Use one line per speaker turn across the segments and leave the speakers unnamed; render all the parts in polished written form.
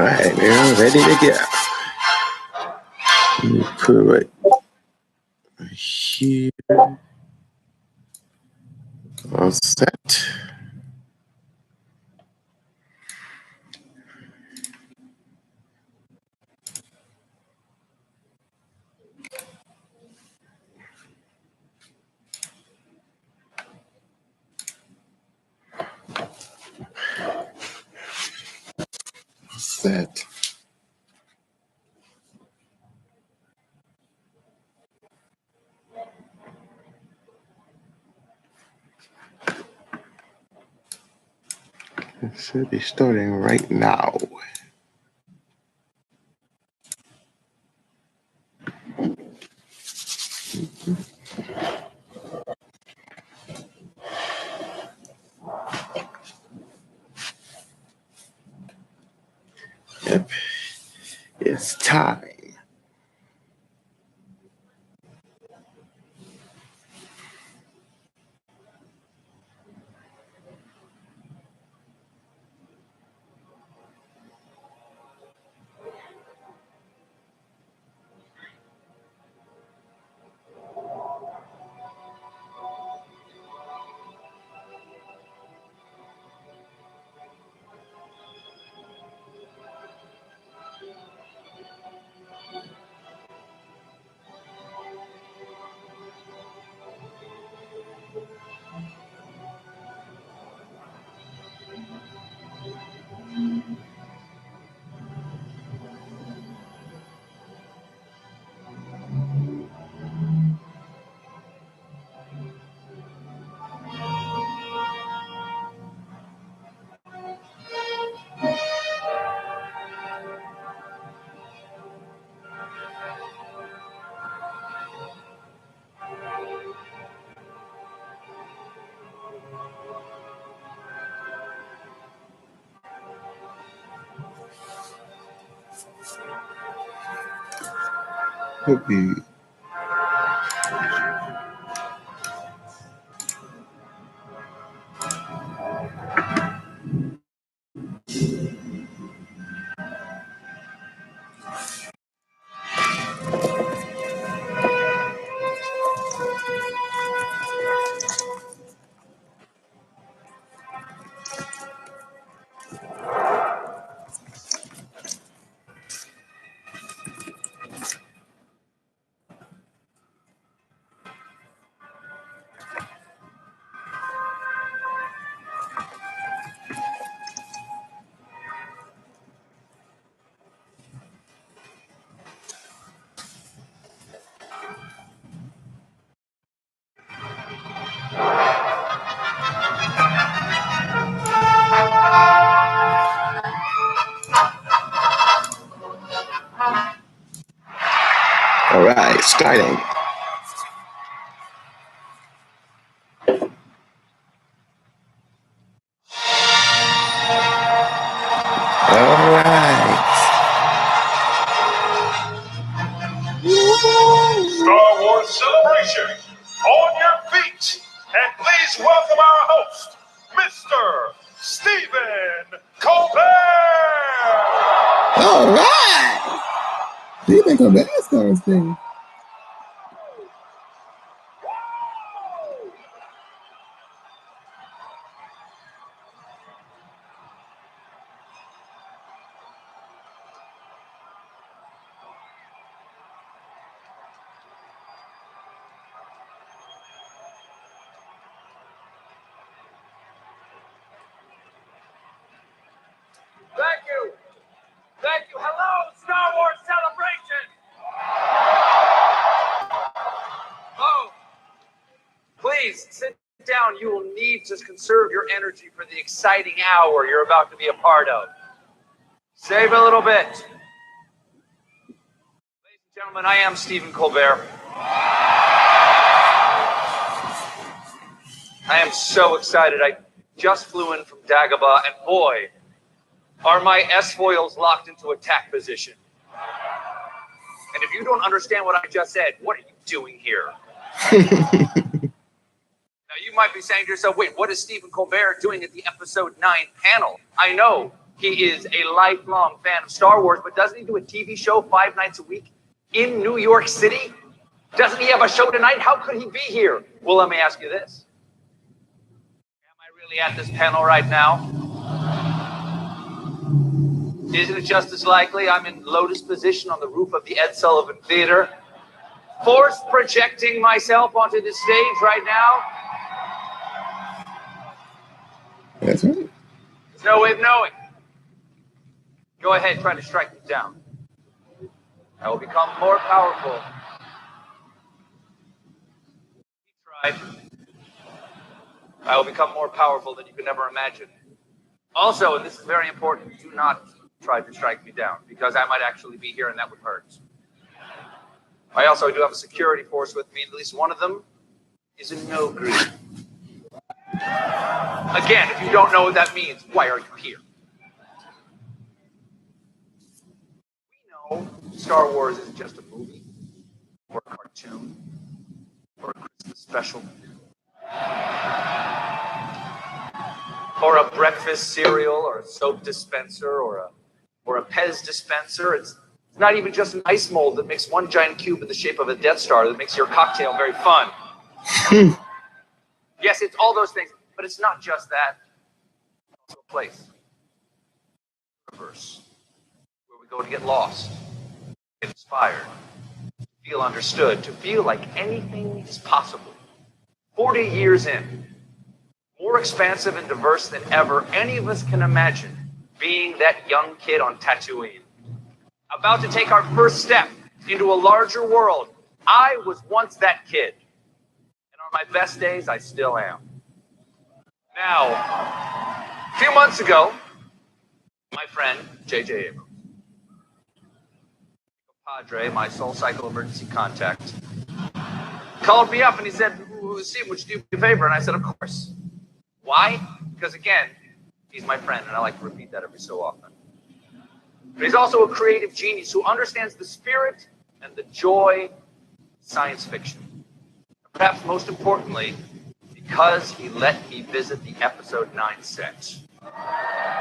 right, we're ready to go. Let me put it right here. All set. Set. It should be starting right now. Yep, it's time. Hope you. All right, starting. All right.
Star Wars Celebration. On your feet. And please welcome our host, Mr. Stephen Colbert.
All right. Stephen Colbert starts thing.
Thank you. Thank you. Hello, Star Wars Celebration. Oh, please sit down. You will need to conserve your energy for the exciting hour you're about to be a part of. Save a little bit. Ladies and gentlemen, I am Stephen Colbert. I am so excited. I just flew in from Dagobah, and boy, are my S-foils locked into attack position. And if you don't understand what I just said, what are you doing here? Now, you might be saying to yourself, wait, what is Stephen Colbert doing at the episode 9 panel? I know, He is a lifelong fan of Star Wars, but doesn't he do a TV show 5 nights a week in New York City? Doesn't he have a show tonight? How could he be here? Well, let me ask you this. Am I really at this panel right now? Isn't it just as likely I'm in lotus position on the roof of the Ed Sullivan Theater, force projecting myself onto the stage right now?
That's right.
There's no way of knowing. Go ahead, try to strike me down. I will become more powerful. He tried. I will become more powerful than you could ever imagine. Also, and this is very important, do not try to strike me down, because I might actually be here and that would hurt. I also do have a security force with me, and at least one of them is a no green. Again, if you don't know what that means, why are you here? We know Star Wars isn't just a movie, or a cartoon, or a Christmas special, or a breakfast cereal, or a soap dispenser, or a Pez dispenser. It's not even just an ice mold that makes one giant cube in the shape of a Death Star that makes your cocktail very fun. Yes, it's all those things, but it's not just that. It's also a place, a universe, where we go to get lost, get inspired, to feel understood, to feel like anything is possible. 40 years in, more expansive and diverse than ever any of us can imagine, being that young kid on Tatooine, about to take our first step into a larger world. I was once that kid, and on my best days, I still am. Now, a few months ago, my friend, J.J. Abrams, Padre, my Soul Cycle emergency contact, called me up and he said, Steve, would you do me a favor? And I said, of course. Why? Because again, he's my friend, and I like to repeat that every so often. But he's also a creative genius who understands the spirit and the joy of science fiction. Perhaps most importantly, because he let me visit the Episode 9 set. I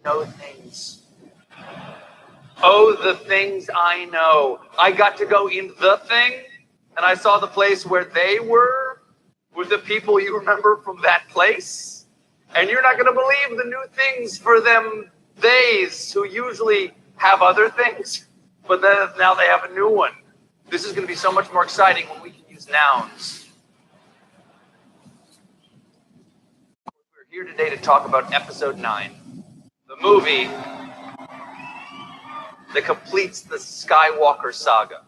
know things. Oh, the things I know. I got to go in the thing, and I saw the place where they were with the people you remember from that place. And you're not going to believe the new things for them theys who usually have other things, but then now they have a new one. This is going to be so much more exciting when we can use nouns. We're here today to talk about Episode 9, the movie that completes the Skywalker saga.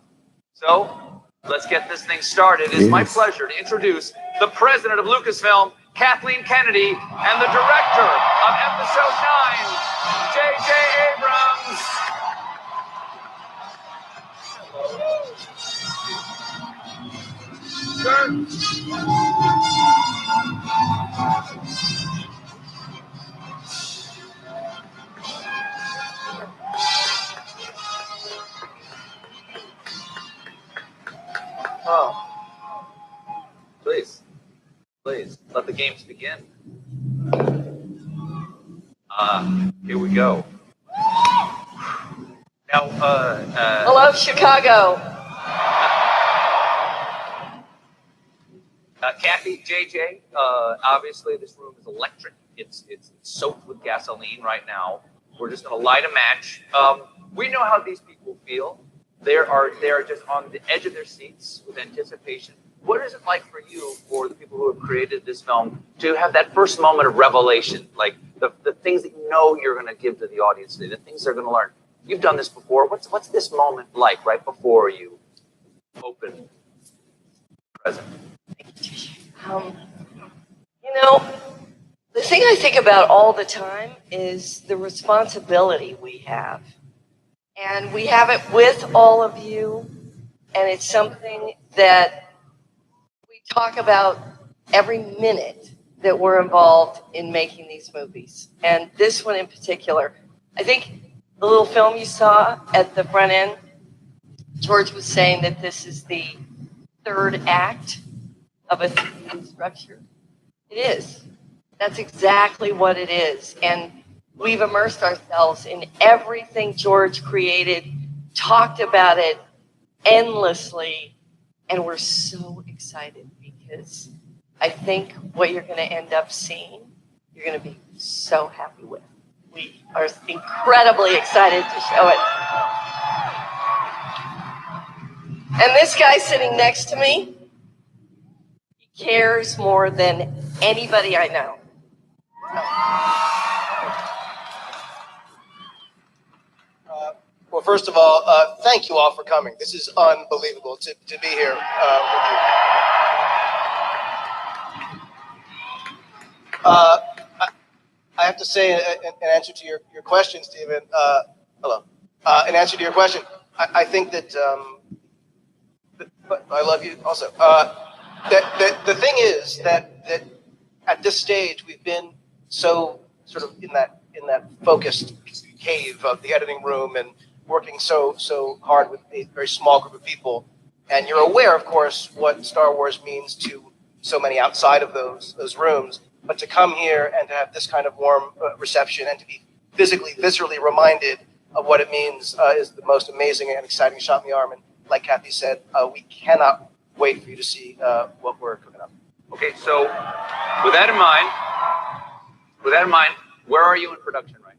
So, let's get this thing started. It's my pleasure to introduce the president of Lucasfilm, Kathleen Kennedy, and the director of Episode 9, J.J. Abrams. Sir. Oh. Please, let the games begin. Here we go. Now,
hello, Chicago.
Kathy, JJ, obviously this room is electric. It's soaked with gasoline right now. We're just going to light a match. We know how these people feel. They are just on the edge of their seats with anticipation. What is it like for you, for the people who have created this film, to have that first moment of revelation, like the things that you know you're going to give to the audience today, the things they're going to learn? You've done this before. What's this moment like right before you open present?
The thing I think about all the time is the responsibility we have. And we have it with all of you, and it's something that we talk about every minute that we're involved in making these movies. And this one in particular, I think the little film you saw at the front end, George was saying that this is the third act of a structure. It is. That's exactly what it is. And we've immersed ourselves in everything George created, talked about it endlessly, and we're so excited because I think what you're going to end up seeing, you're going to be so happy with. We are incredibly excited to show it. And this guy sitting next to me, he cares more than anybody I know.
Well, first of all, thank you all for coming. This is unbelievable to be here with you. I have to say, in answer to your question, Stephen, hello. In answer to your question, I think that, but I love you also. The thing is that at this stage, we've been so sort of in that focused cave of the editing room and working so hard with a very small group of people. And you're aware, of course, what Star Wars means to so many outside of those rooms. But to come here and to have this kind of warm reception and to be physically, viscerally reminded of what it means is the most amazing and exciting shot in the arm. And like Kathy said, we cannot wait for you to see what we're cooking up.
Okay, so with that in mind, where are you in production right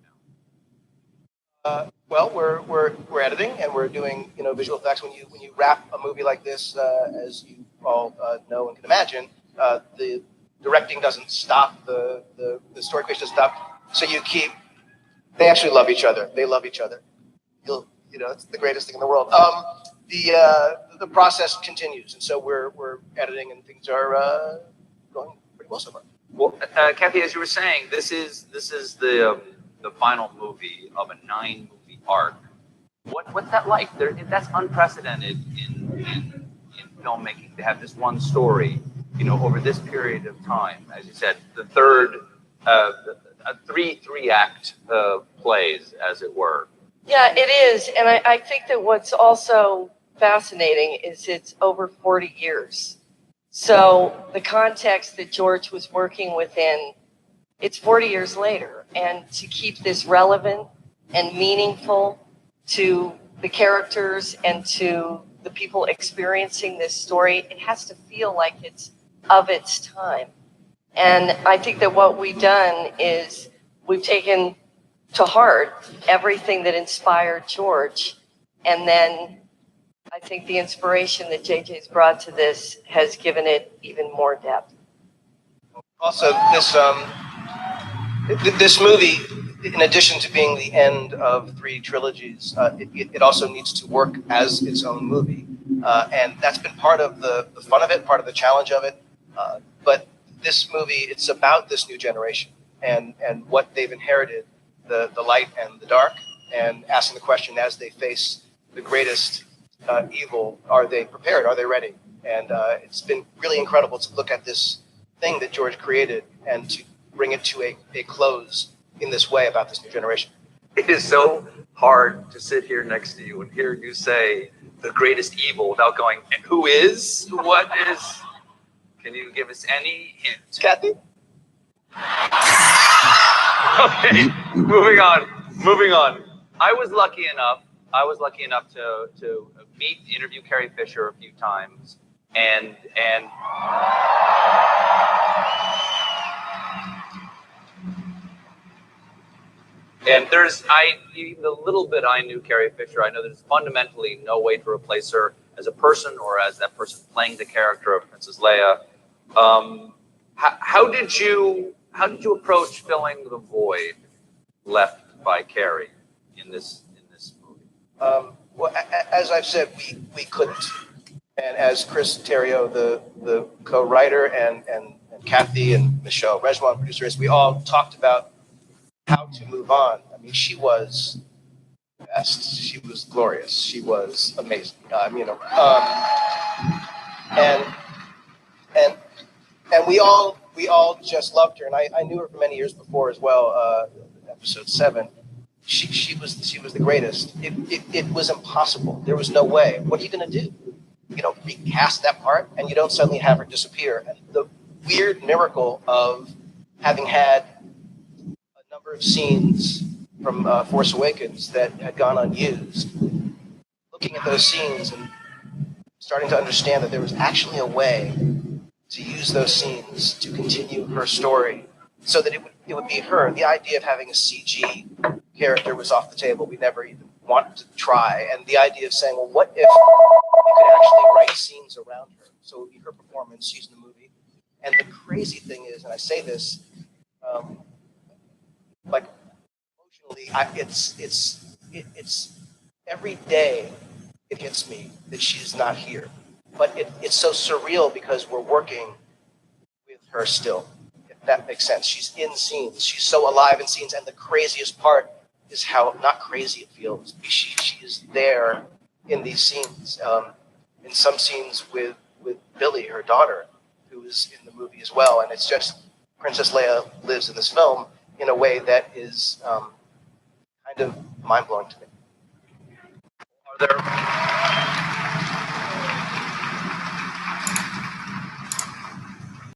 now?
Well, we're editing and we're doing visual effects. When you wrap a movie like this, as you all know and can imagine, the directing doesn't stop, the story creation doesn't stop. So you keep. They actually love each other. They love each other. It's the greatest thing in the world. The process continues, and so we're editing, and things are going pretty well so far.
Well, Kathy, as you were saying, this is the final movie of a 9-movie arc. What's that like? That's unprecedented in filmmaking to have this one story, over this period of time. As you said, the third, three act plays, as it were.
Yeah, it is. And I think that what's also fascinating is it's over 40 years. So the context that George was working within, it's 40 years later. And to keep this relevant and meaningful to the characters and to the people experiencing this story, it has to feel like it's of its time. And I think that what we've done is we've taken to heart everything that inspired George. And then I think the inspiration that JJ's brought to this has given it even more depth.
Also, this movie, in addition to being the end of 3 trilogies, it also needs to work as its own movie. And that's been part of the fun of it, part of the challenge of it. But this movie, it's about this new generation and what they've inherited, the light and the dark, and asking the question as they face the greatest evil, are they prepared? Are they ready? And it's been really incredible to look at this thing that George created and to bring it to a close in this way about this new generation.
It is so hard to sit here next to you and hear you say the greatest evil without going, and who is? What is? Can you give us any hint?
Kathy?
Okay, moving on. I was lucky enough to interview Carrie Fisher a few times, and there's even the little bit I knew Carrie Fisher, I know there's fundamentally no way to replace her as a person or as that person playing the character of Princess Leia. How did you approach filling the void left by Carrie in this movie?
Well, as I've said, we couldn't. And as Chris Terrio, the co-writer, and Kathy and Michelle Rejwan, producers, we all talked about how to move on. I mean, she was best. She was glorious. She was amazing. And we all just loved her. And I knew her for many years before as well. Episode 7. She was the greatest. It was impossible. There was no way. What are you going to do? Recast that part, and you don't suddenly have her disappear. And the weird miracle of having had a number of scenes from Force Awakens that had gone unused, looking at those scenes and starting to understand that there was actually a way to use those scenes to continue her story so that it would be her. The idea of having a CG character was off the table. We never even wanted to try. And the idea of saying, well, what if we could actually write scenes around her? So it would be her performance, she's in the movie. And the crazy thing is, and I say this, like emotionally, it's every day it hits me that she's not here. But it's so surreal because we're working with her still, if that makes sense. She's in scenes. She's so alive in scenes. And the craziest part is how not crazy it feels. She is there in these scenes. In some scenes with Billy, her daughter, who is in the movie as well. And it's just Princess Leia lives in this film in a way that is kind of mind-blowing to me.
Are there